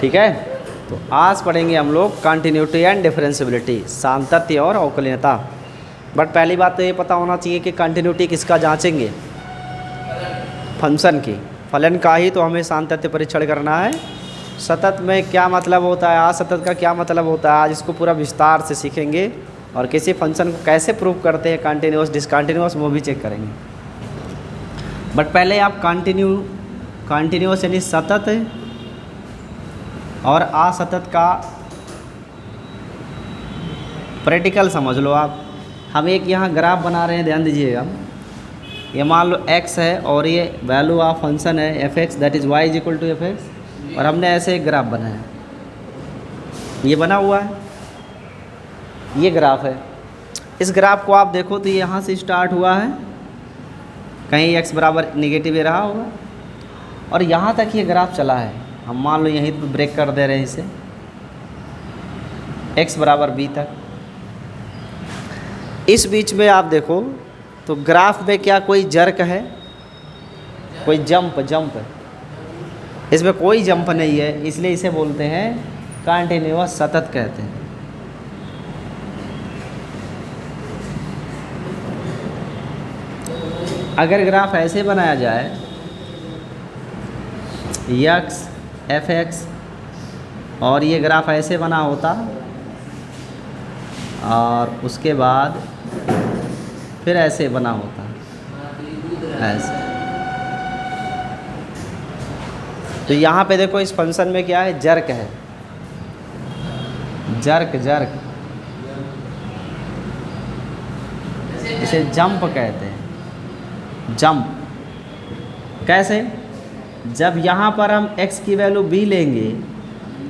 ठीक है। तो आज पढ़ेंगे हम लोग कंटिन्यूटी एंड डिफरेंशियबिलिटी, सातत्य और अवकलनीयता। बट पहली बात तो ये पता होना चाहिए कि कंटिन्यूटी किसका जांचेंगे, फंक्शन की, फलन का ही तो हमें सातत्य परीक्षण करना है। सतत में क्या मतलब होता है, असतत का क्या मतलब होता है, आज इसको पूरा विस्तार से सीखेंगे। और किसी फंक्शन को कैसे प्रूव करते हैं, कंटिन्यूस डिसकंटिन्यूस, वो भी चेक करेंगे। बट पहले आप कंटिन्यूस यानी सतत और असतत का प्रैक्टिकल समझ लो आप। हम एक यहाँ ग्राफ बना रहे हैं, ध्यान दीजिएगा। ये मान लो x है और ये वैल्यू ऑफ फंक्शन है f(x) that is y is equal to f(x), और हमने ऐसे एक ग्राफ बनाया, ये बना हुआ है, ये ग्राफ है। इस ग्राफ को आप देखो तो ये यहाँ से स्टार्ट हुआ है, कहीं x बराबर निगेटिव ही रहा होगा, और यहाँ तक ये ग्राफ चला है। हम मान लो यहीं पर ब्रेक कर दे रहे हैं इसे, x बराबर b तक। इस बीच में आप देखो तो ग्राफ में क्या कोई जर्क है, कोई जंप है? इसमें कोई जंप नहीं है, इसलिए इसे बोलते हैं कंटिन्यूअस सतत कहते हैं। अगर ग्राफ ऐसे बनाया जाए x f(x) और ये ग्राफ ऐसे बना होता, और उसके बाद फिर ऐसे बना होता, ऐसे। तो यहाँ पे देखो इस फंक्शन में क्या है, जर्क है, जर्क इसे जंप कहते हैं। जंप कैसे? जब यहाँ पर हम x की वैल्यू b लेंगे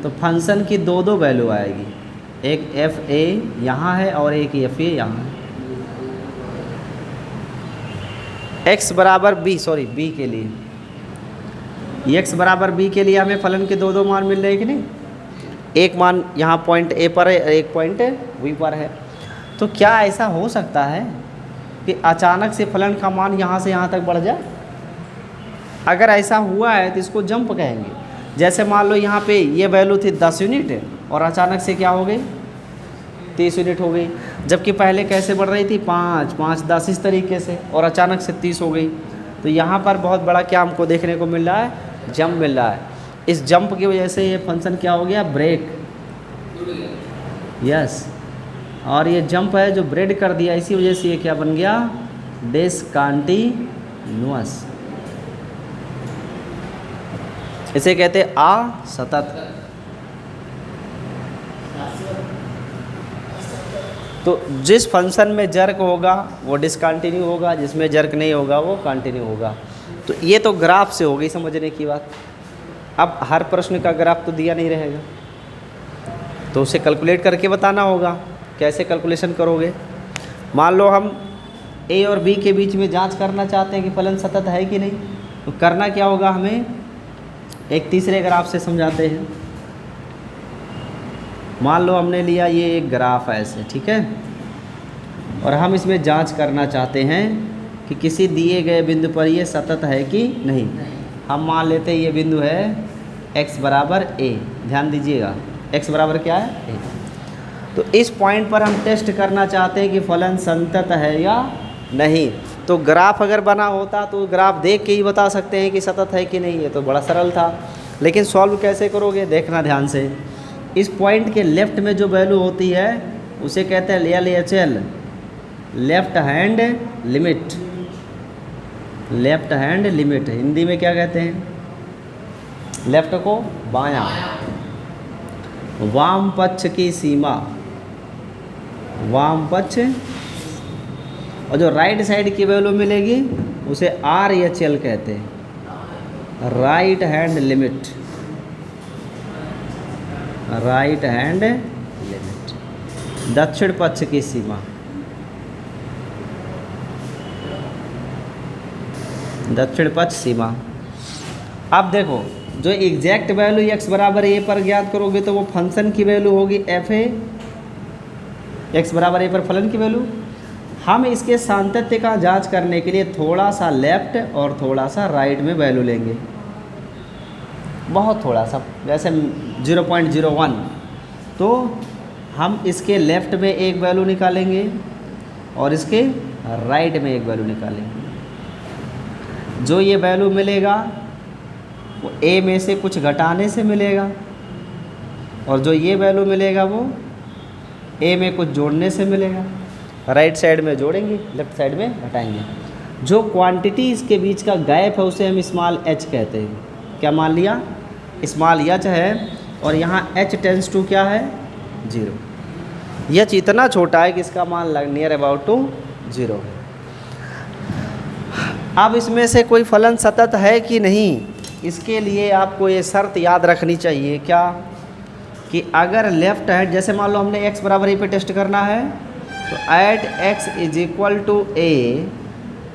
तो फंक्शन की दो वैल्यू आएगी, एक fa यहाँ है और एक fa यहाँ है। x बराबर b, सॉरी b के लिए, x बराबर b के लिए हमें फलन के दो मान मिल रहे हैं कि नहीं? एक मान यहाँ पॉइंट a पर है, एक पॉइंट b पर है। तो क्या ऐसा हो सकता है कि अचानक से फलन का मान यहाँ से यहाँ तक बढ़ जाए? अगर ऐसा हुआ है तो इसको जंप कहेंगे। जैसे मान लो यहाँ पे ये वैल्यू थी 10 यूनिट और अचानक से क्या हो गई, 30 यूनिट हो गई, जबकि पहले कैसे बढ़ रही थी, 5, 5, 10 इस तरीके से, और अचानक से 30 हो गई। तो यहाँ पर बहुत बड़ा क्या हमको देखने को मिल रहा है, जंप मिल रहा है। इस जंप की वजह से ये फंक्शन क्या हो गया, ब्रेक, यस। और ये जंप है जो ब्रेक कर दिया, इसी वजह से ये क्या बन गया, डिसकंटिन्यूअस। इसे कहते हैं असतत। तो जिस फंक्शन में जर्क होगा वो डिसकंटिन्यू होगा, जिसमें जर्क नहीं होगा वो कंटिन्यू होगा। तो ये तो ग्राफ से हो गई समझने की बात। अब हर प्रश्न का ग्राफ तो दिया नहीं रहेगा, तो उसे कैलकुलेट करके बताना होगा। कैसे कैलकुलेशन करोगे? मान लो हम a और b के बीच में जांच करना चाहते हैं कि फलन सतत है कि नहीं, तो करना क्या होगा, हमें एक तीसरे ग्राफ से समझाते हैं। मान लो हमने लिया ये एक ग्राफ है ऐसे, ठीक है, और हम इसमें जांच करना चाहते हैं कि किसी दिए गए बिंदु पर ये सतत है कि नहीं। हम मान लेते हैं ये बिंदु है x बराबर a, ध्यान दीजिएगा, x बराबर क्या है, a। तो इस पॉइंट पर हम टेस्ट करना चाहते हैं कि फलन संतत है या नहीं। तो ग्राफ अगर बना होता तो ग्राफ देख के ही बता सकते हैं कि सतत है कि नहीं। ये तो बड़ा सरल था, लेकिन सॉल्व कैसे करोगे, देखना ध्यान से। इस पॉइंट के लेफ्ट में जो वैल्यू होती है उसे कहते हैं LHL, left hand limit. Left hand limit Hindi में क्या कहते हैं, लेफ्ट को बायां, वाम पक्ष की सीमा, वाम पक्ष। और जो राइट साइड की वैल्यू मिलेगी उसे RHL कहते हैं, right hand limit, right hand limit. दक्षिण पक्ष की सीमा, दक्षिण पक्ष सीमा। अब देखो जो एग्जैक्ट वैल्यू x बराबर a पर ज्ञात करोगे तो वो फंक्शन की वैल्यू होगी fa, x बराबर a पर फलन की वैल्यू। हम इसके सातत्य का जांच करने के लिए थोड़ा सा लेफ्ट और थोड़ा सा राइट में वैल्यू लेंगे। बहुत थोड़ा सा, जैसे 0.01, तो हम इसके लेफ़्ट में एक वैल्यू निकालेंगे और इसके राइट में एक वैल्यू निकालेंगे। जो ये वैल्यू मिलेगा वो ए में से कुछ घटाने से मिलेगा, और जो ये वैल्यू मिलेगा वो ए में कुछ जोड़ने से मिलेगा। राइट साइड में जोड़ेंगे, लेफ़्ट साइड में घटाएंगे। जो क्वांटिटी इसके बीच का गैप है उसे हम स्मॉल एच कहते हैं। क्या मान लिया? स्मॉल एच है, और यहाँ एच टेंस टू क्या है? 0। एच इतना छोटा है कि इसका मान नियर अबाउट टू 0 है। अब इसमें से कोई फलन सतत है कि नहीं, इसके लिए आपको ये शर्त याद रखनी चाहिए। क्या? कि अगर लेफ़्ट हैंड, जैसे मान लो हमने x बराबर ए पे टेस्ट करना है, तो at x is equal to a,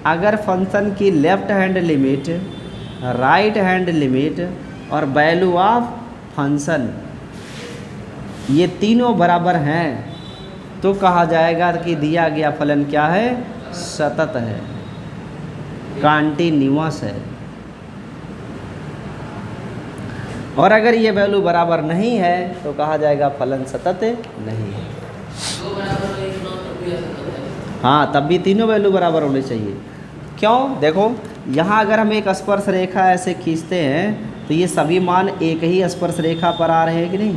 अगर फंक्शन की left hand limit, right hand limit और वैल्यू ऑफ फंक्शन ये तीनों बराबर हैं, तो कहा जाएगा कि दिया गया फलन क्या है? सतत है, कॉन्टिन्यूअस है। और अगर ये वैल्यू बराबर नहीं है तो कहा जाएगा फलन सतत नहीं है। हाँ, तब भी तीनों वैल्यू बराबर होने चाहिए। क्यों? देखो यहाँ अगर हम एक स्पर्श रेखा ऐसे खींचते हैं तो ये सभी मान एक ही स्पर्श रेखा पर आ रहे हैं कि नहीं,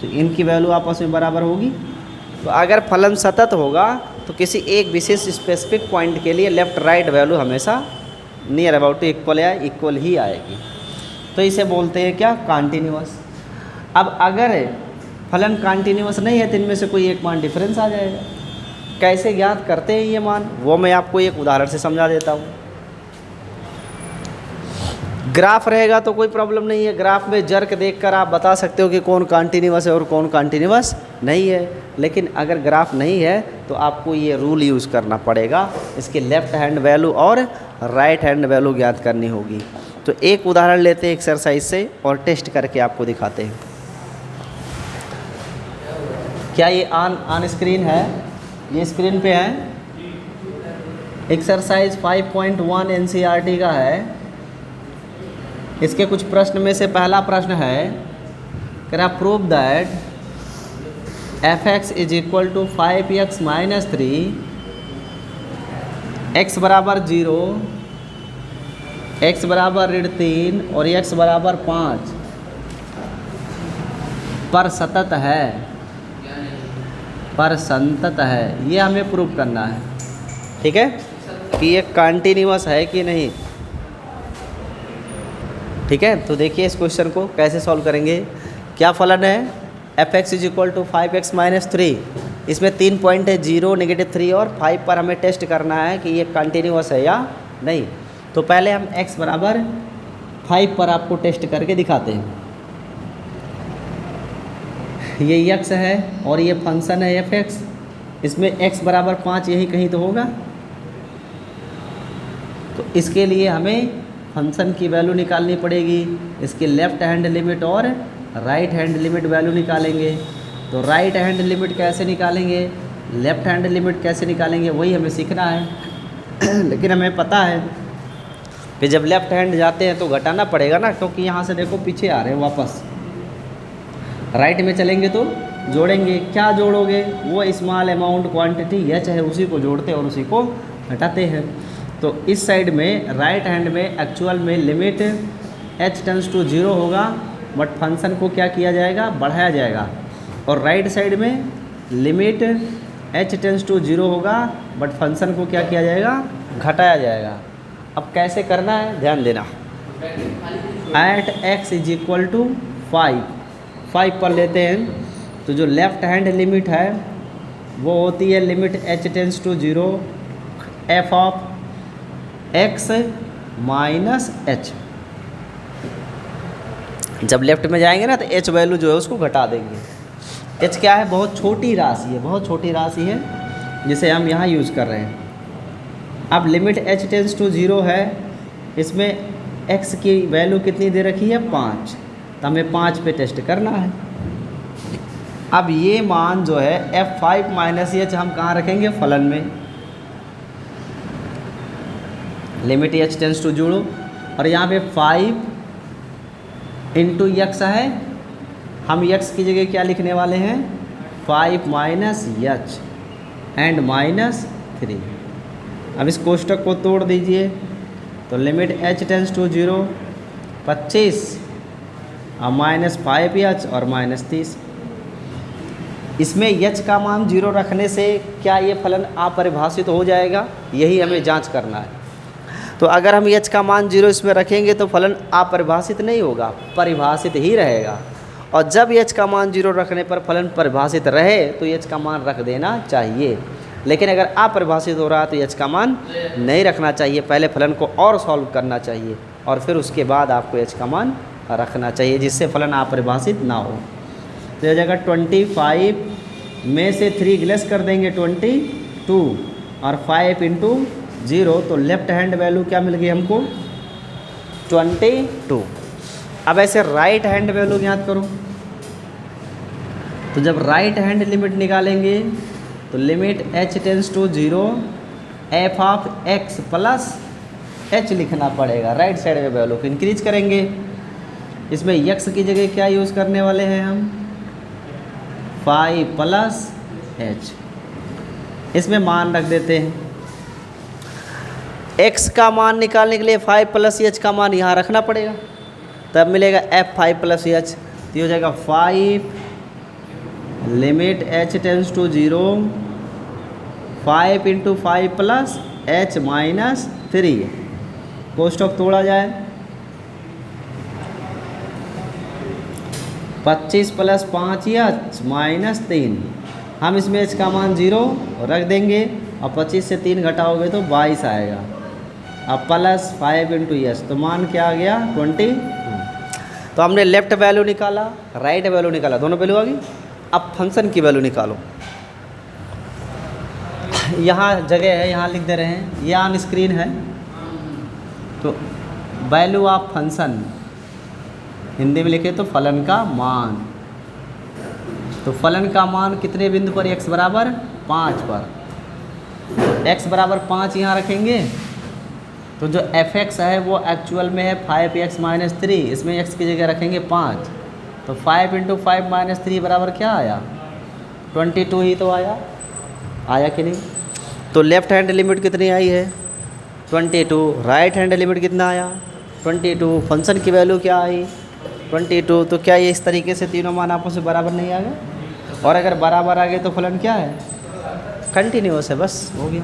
तो इनकी वैल्यू आपस में बराबर होगी। तो अगर फलन सतत होगा तो किसी एक विशेष स्पेसिफिक पॉइंट के लिए लेफ़्ट राइट वैल्यू हमेशा नियर अबाउट इक्वल या इक्वल ही आएगी, तो इसे बोलते हैं क्या? कॉन्टिन्यूअस। अब अगर फलन कॉन्टिन्यूअस नहीं है तो इनमें से कोई एक मान डिफरेंस आ जाएगा। कैसे ज्ञात करते हैं ये मान, वो मैं आपको एक उदाहरण से समझा देता हूँ। ग्राफ रहेगा तो कोई प्रॉब्लम नहीं है, ग्राफ में जर्क देखकर आप बता सकते हो कि कौन कॉन्टिन्यूअस है और कौन कॉन्टिन्यूअस नहीं है। लेकिन अगर ग्राफ नहीं है तो आपको ये रूल यूज़ करना पड़ेगा, इसके लेफ़्ट हैंड वैल्यू और राइट हैंड वैल्यू ज्ञात करनी होगी। तो एक उदाहरण लेते हैं एक्सरसाइज से और टेस्ट करके आपको दिखाते हैं। क्या ये ऑन स्क्रीन है? ये स्क्रीन पे है। एक्सरसाइज 5.1 NCERT का है। इसके कुछ प्रश्न में से पहला प्रश्न है, क्या prove that f(x) is equal to 5x minus 3, x बराबर 0, x बराबर -3 और x बराबर 5 पर सतत है, पर संतत है। ये हमें प्रूव करना है, ठीक है, कि ये कॉन्टिन्यूअस है कि नहीं। ठीक है, तो देखिए इस क्वेश्चन को कैसे सॉल्व करेंगे। क्या फलन है? f(x) is equal to 5x minus 3। इसमें 3 पॉइंट है, 0, -3 और 5 पर हमें टेस्ट करना है कि ये कंटिन्यूअस है या नहीं। तो पहले हम x बराबर 5 पर आपको टेस्ट करके दिखाते हैं। ये x है और ये फंक्शन है f(x), इसमें x बराबर 5 यही कहीं तो होगा। तो इसके लिए हमें फंक्शन की वैल्यू निकालनी पड़ेगी। इसके लेफ़्ट हैंड लिमिट और राइट हैंड लिमिट वैल्यू निकालेंगे। तो राइट हैंड लिमिट कैसे निकालेंगे, लेफ़्ट हैंड लिमिट कैसे निकालेंगे, वही हमें सीखना है। लेकिन हमें पता है कि जब लेफ़्ट हैंड जाते हैं तो घटाना पड़ेगा ना, क्योंकि यहाँ से देखो पीछे आ रहे हैं वापस। राइट में चलेंगे तो जोड़ेंगे। क्या जोड़ोगे? वो स्मॉल अमाउंट क्वांटिटी h है, उसी को जोड़ते और उसी को घटाते हैं। तो इस साइड में राइट हैंड में एक्चुअल में लिमिट h टेंस टू 0 होगा, बट फंक्शन को क्या किया जाएगा? बढ़ाया जाएगा। और राइट साइड में लिमिट h टेंस टू 0 होगा, बट फंक्शन को क्या किया जाएगा? घटाया जाएगा। अब कैसे करना है ध्यान देना। At x is equal to 5 पर लेते हैं, तो जो लेफ़्ट हैंड लिमिट है वो होती है limit h tends to 0 f of x minus h। जब लेफ़्ट में जाएंगे ना तो h वैल्यू जो है उसको घटा देंगे। h क्या है? बहुत छोटी राशि है, बहुत छोटी राशि है जिसे हम यहाँ यूज़ कर रहे हैं। अब लिमिट h टेंस टू 0 है, इसमें x की वैल्यू कितनी दे रखी है? 5। तो हमें 5 पे टेस्ट करना है। अब ये मान जो है f5 माइनस h हम कहाँ रखेंगे? फलन में। लिमिट h टेंस टू 0 और यहाँ पे 5 इंटू यक्स है, हम यक्स की जगह क्या लिखने वाले हैं 5 माइनस एच एंड माइनस 3। अब इस कोष्टक को तोड़ दीजिए तो लिमिट h टेंस टू 0 25 और माइनस 5h और माइनस 30। इसमें h का मान 0 रखने से क्या ये फलन अपरिभाषित हो जाएगा, यही हमें जांच करना है। तो अगर हम h का मान 0 इसमें रखेंगे तो फलन अपरिभाषित नहीं होगा, परिभाषित ही रहेगा। और जब h का मान 0 रखने पर फलन परिभाषित रहे तो h का मान रख देना चाहिए। लेकिन अगर अपरिभाषित हो रहा है तो h का मान नहीं रखना चाहिए, पहले फलन को और सॉल्व करना चाहिए और फिर उसके बाद आपको h का मान रखना चाहिए, जिससे फलन अपरिभाषित ना हो। तो यह जाएगा 25 में से 3 ग्लेस कर देंगे 22 और 5 इंटू 0, तो लेफ्ट हैंड वैल्यू क्या मिल गई हमको 22। अब ऐसे राइट हैंड वैल्यू याद करो, तो जब राइट हैंड लिमिट निकालेंगे तो limit h tends to 0 f of x plus h लिखना पड़ेगा। राइट साइड में वैल्यू को इंक्रीज करेंगे। इसमें x की जगह क्या यूज़ करने वाले हैं हम 5 प्लस h, इसमें मान रख देते हैं। x का मान निकालने के लिए 5 प्लस h का मान यहाँ रखना पड़ेगा, तब मिलेगा f5 प्लस h। तो हो जाएगा 5 limit h tends to 0 5 into 5 plus h minus 3। कोष्टक तोड़ा जाए 25 प्लस 5h माइनस 3। हम इसमें h का मान 0 रख देंगे और 25 से 3 घटाओगे तो 22 आएगा। अब प्लस 5 इंटू एच, तो मान क्या आ गया 20। तो हमने लेफ्ट वैल्यू निकाला, राइट वैल्यू निकाला, दोनों वैल्यू आ गई। अब फंक्शन की वैल्यू निकालो। यहाँ जगह है, यहाँ लिख दे रहे हैं, ये ऑन स्क्रीन है। तो वैल्यू ऑफ फंक्शन हिंदी में लिखे तो फलन का मान। तो फलन का मान कितने बिंदु पर x बराबर 5 पर, x बराबर 5 यहाँ रखेंगे तो जो fx है वो एक्चुअल में है 5x माइनस 3, इसमें x की जगह रखेंगे 5। तो 5 इंटू 5 माइनस 3 बराबर क्या आया 22 ही तो आया कि नहीं। तो लेफ्ट हैंड लिमिट कितनी आई है 22, राइट हैंड लिमिट कितना आया 22, फंक्शन की वैल्यू क्या आई 22। तो क्या ये इस तरीके से तीनों मान आपस में बराबर नहीं आ गए, और अगर बराबर आ गए तो फलन क्या है कंटिन्यूअस है, बस हो गया।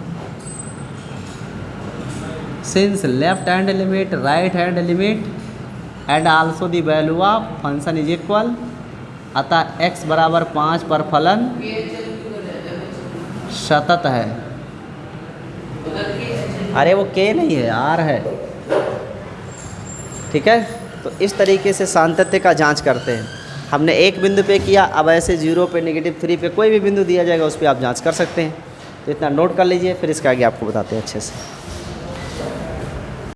Since left hand limit right hand limit and also the value of function is equal, अतः x बराबर 5 पर फलन सतत है। अरे वो k नहीं है r है, ठीक है। तो इस तरीके से सातत्य का जांच करते हैं। हमने एक बिंदु पे किया, अब ऐसे 0 पे -3 पे कोई भी बिंदु दिया जाएगा उस पर आप जांच कर सकते हैं। तो इतना नोट कर लीजिए, फिर इसका आगे आपको बताते हैं अच्छे से।